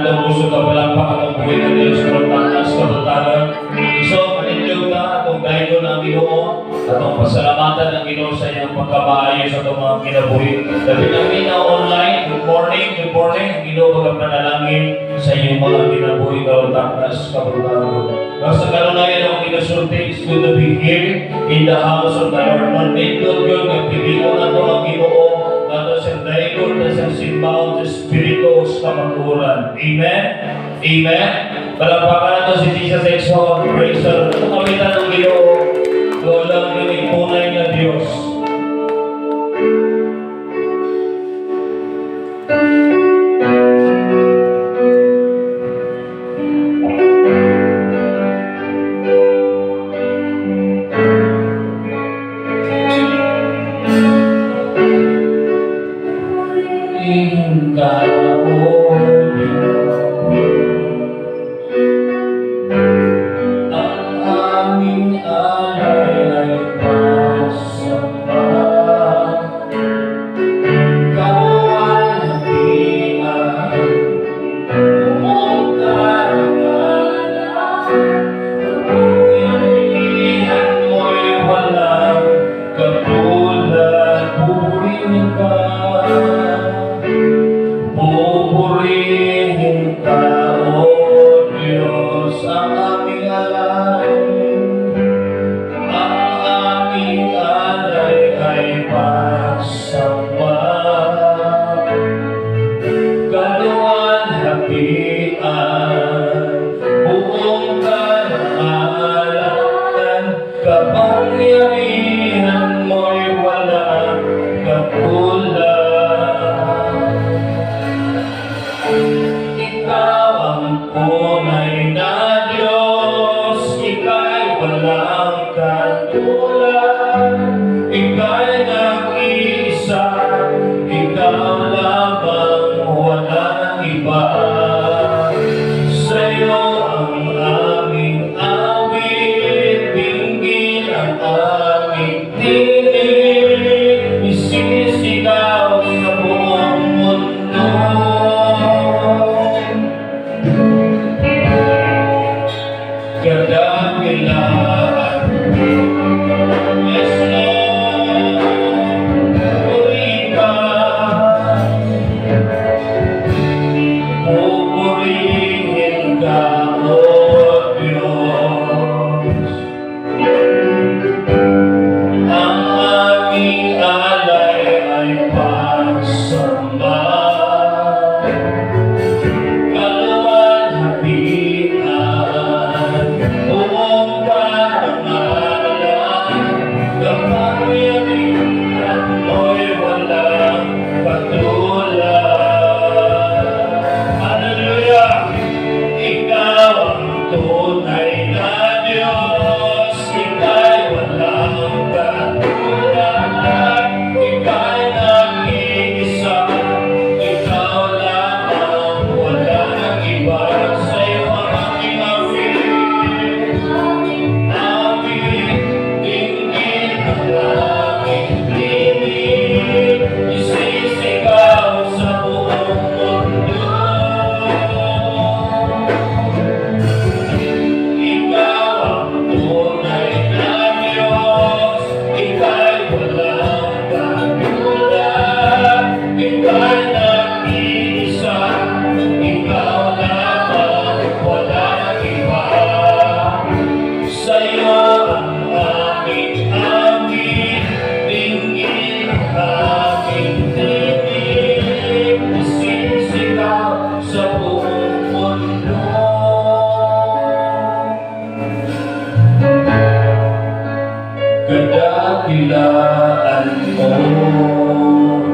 itong gusto ka palang pakatabuhin na Diyos sa tanas kabutagan. So, manindog na itong dahigo ng Ginoo, atong pasalamatan ng Ginoo sa iyang pagkamaayo sa itong mga kinabuhi. Labi namin na online, good morning, ang Ginoo magpanalangin sa iyong mga kinabuhi sa tanas kabutagan. Sa kalunayan ang kinasulti, is good to be here in the house of the Lord. Manindog yun, nagpilihan na ito ang Ginoo, ato sa dahigo na sa simbahan sa Espiritu sa kamaturan. Amen? Amen? Palapakan na ito si Jesus Exhort. Praise the Lord. Kamitan ng Ginoo. Walang inipunay na Diyos.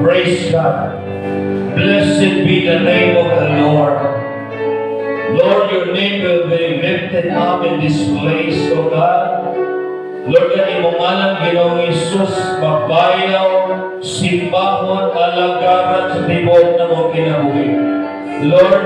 Praise God. Blessed be the name of the Lord. Lord, your name will be lifted up in this place, O God. Lord, kani mo ngalan Ginoong Isus, magbayaw, simbahon, alagaran sa tibok na mo kinabuhi. Lord,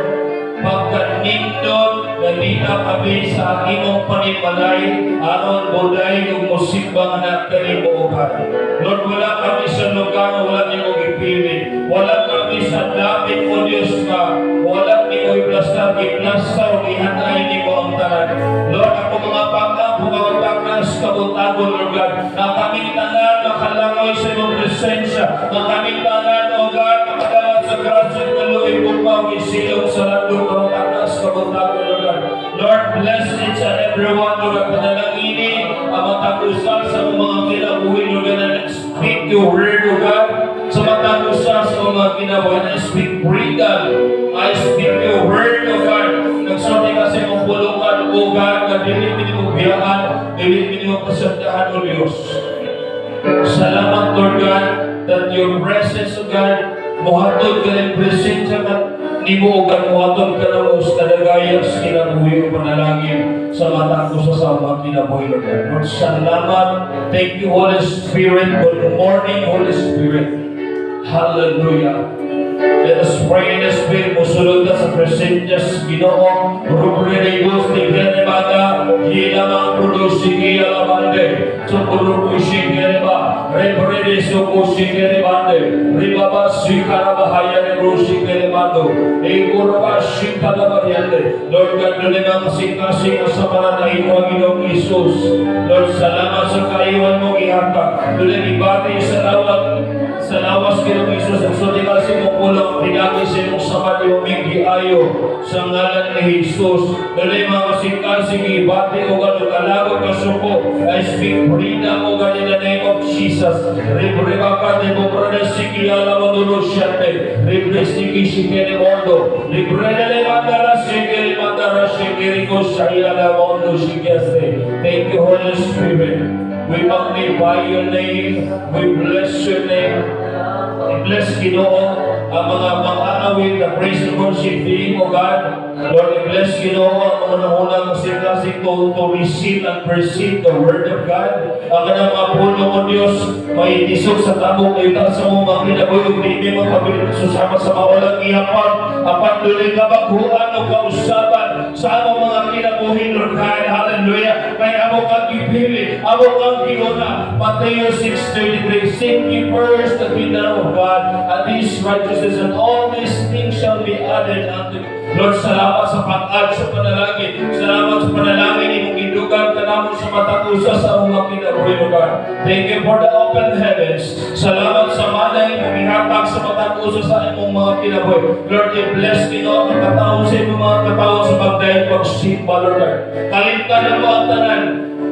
pagkanindot, ganina kami sa imong panimalay, aron buday ug musimbang na kanimo, O God. Lord, wala kami sa lugar, wala nimo gipili. Wala kami sa dapit, O Diyos ka. Wala nimo iblas God, i-plaster o ihanay ni mo ang tanan. Lord, ako mga pag-apo, mga takas, kabutago, Lord God, na kaming tanan, nakalangoy sa iyong presensya, na kaming tanan, O God, nakadawat sa grasya at kaluin kong pag-isilong sa landong, mga takas, kabutago, Lord God. Lord, bless each and everyone, Lord God, panalangini, ang matag-usal sa mga kinabuhi, Lord God, and speak your word, O God, sa matag-usal sa mga kinabuhi, and speak freedom. I speak your word, O God. Nagsulti kasi mong pulungan, O God, na dilit mo biyaan, dilit mo pasandahan, O Diyos. Salamat, Lord God, that your presence, O God, muhatod ka ng presensya ka, ni mo, O God, muhatod ka na mo sa kadagayas, kinabuhi o panalangin sa matang ko sa sama kinabuhi, Lord God. Lord, salamat. Thank you, Holy Spirit. Good morning, Holy Spirit. Hallelujah. Let us pray in the Spirit. Musulod ka sa presentyas Ginoo. Rubriligos ni Grenebada. Yilamang produsi Giyalamande. Supurukushi Greneba. Rebrediso Kushi Grenebande. Ribabasi Karabahaya Nebrusi Grenebando. Ikurabasi Kalabayande. Lord God, doon ang kasing-kasing sa pananahin mo, Ginoong Isus. Lord, salamat sa kaiwan mo ihata. Doon ang ibati sa lawas Ginoong Isus. Ang suti kasi mo pulang pinagi sa iyong sabat yung ayo sa ngalan ni Jesus. Dali mga kasing-kasing ibati o gano'ng kalagot kasuko. I speak freedom o gano'n in the name of Jesus. Ribrebaka de Bobrada Sikiyala Maduro Shate. Ribresiki Shikere Mondo. Ribredale Mandara Shikere Mandara Shikere Koshayala Mondo Shikese. Thank you, Holy Spirit. We magnify your name. We bless your name. I-bless Ginoo ang mga awit na praise and worship team, O God. Lord, I-bless Ginoo ang mga nangunang kasing-kasing to receive and perceive the Word of God. Ang kanang mga puno, O Diyos, may isog sa tabong ita sa mga kinabuhi o hindi mo pabilit susama sa mawalang iyapan. Apat tuloy ka baghuan o kausaban sa among mga kinabuhi, Lord God. Hallelujah. Kaya amo kang ipili, amo kang giuna. Matthew 6:33, seek ye first the kingdom of God, and His righteousness, and all these things shall be added unto you. Lord, salamat sa pag-add sa panalangin. Salamat sa panalangin imong gidugan kanamo sa matag-usa sa mga kinabuhi, Lord. Thank you for the open heavens. Salamat sa mana imong ihatag sa matag-usa sa imong mga kinabuhi. Lord, i-bless Ginoo ang katao sa imong mga katao sa pagdayon pagsimba, Lord. Kalimtan mo ang tanan.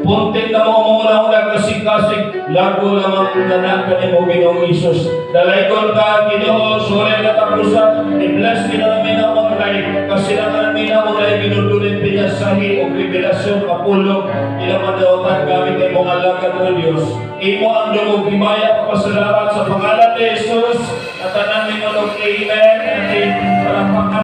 Puntin na mo muna kasing-kasing lago lamang nanak ka ni mo Ginoong Isus. Dalaygon ka Ginoo, sulit katapusan. I-bless Ginoo namin ang mga lain. Kasi na namin ang mga lain ginudulin pinasahi o revelasyon kapulong. Ilamadawatan kami kay mga lakad ng Diyos. Imo ang lumog himaya papasalamat sa pangalan ni Jesus. At tanan ni Manong Amen.